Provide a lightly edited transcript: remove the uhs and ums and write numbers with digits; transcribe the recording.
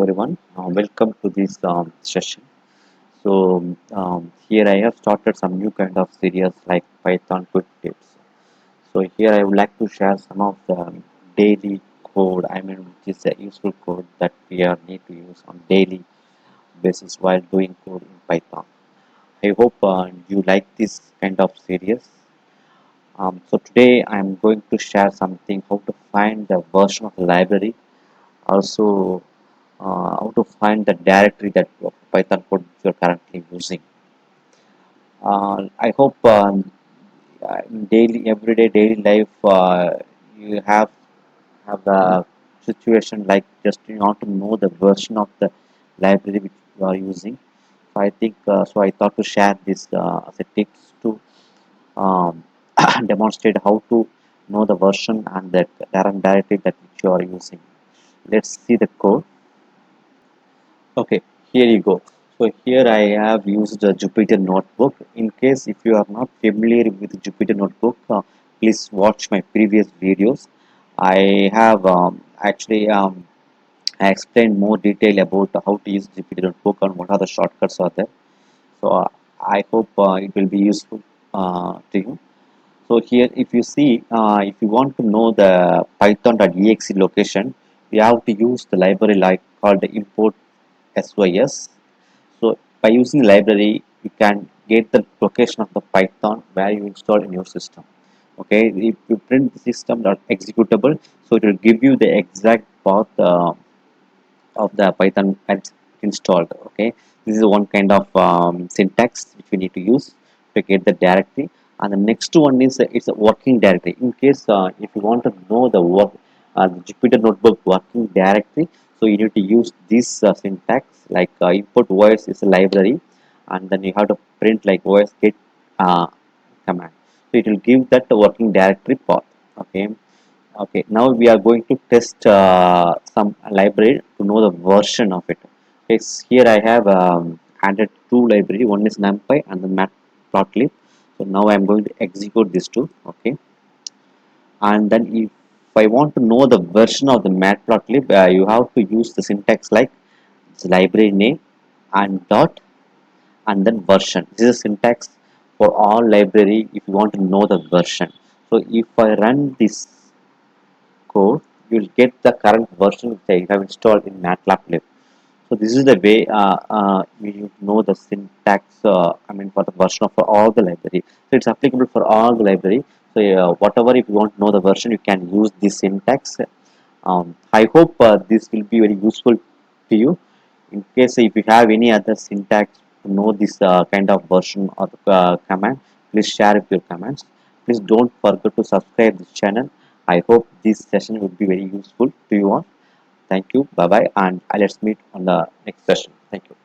everyone. Welcome to this session. Here I have started some new kind of series like Python quick tips. So here I would like to share some of the daily code. Which is a useful code that we are need to use on daily basis while doing code in Python. I hope you like this kind of series. So today I am going to share something how to find the version of the library, also how to find the directory that Python code you are currently using. I hope in daily, everyday daily life, you have a situation like just you want to know the version of the library which you are using. So I think so. I thought to share this as a tips to um, demonstrate how to know the version and the current directory that which you are using. Let's see the code. Okay, here you go. So here I have used a Jupyter notebook. In case if you are not familiar with Jupyter notebook, please watch my previous videos. I have I explained more detail about how to use Jupyter notebook and what are the shortcuts are there. So I hope it will be useful to you. So here, if you see, if you want to know the python.exe location, you have to use the library like called import sys. So by using the library, you can get the location of the Python where you install in your system. Okay, if you print the system.executable, so it will give you the exact path of the Python that's installed. Okay, this is one kind of syntax which we need to use to get the directory. And the next one is it's a working directory. In case if you want to know the the Jupyter Notebook working directory, so you need to use this syntax like import OS is a library, and then you have to print like OS get command. So it will give that working directory path. Okay, okay, now we are going to test some library to know the version of it. Okay, here I have added two library. One is NumPy and the Matplotlib. So now I am going to execute these two. Okay, and then if I want to know the version of the Matplotlib, you have to use the syntax like library name and dot and then version. This is a syntax for all library if you want to know the version. So if I run this code, you will get the current version which I have installed in Matplotlib. So this is the way we know the syntax. For the version of all the library. So it's applicable for all the library. So whatever if you want to know the version, you can use this syntax. I hope this will be very useful to you. In case if you have any other syntax to know this kind of version of the command, please share with your comments. Please don't forget to subscribe this channel. I hope this session would be very useful to you all. Thank you. Bye bye. And let's meet on the next session. Thank you.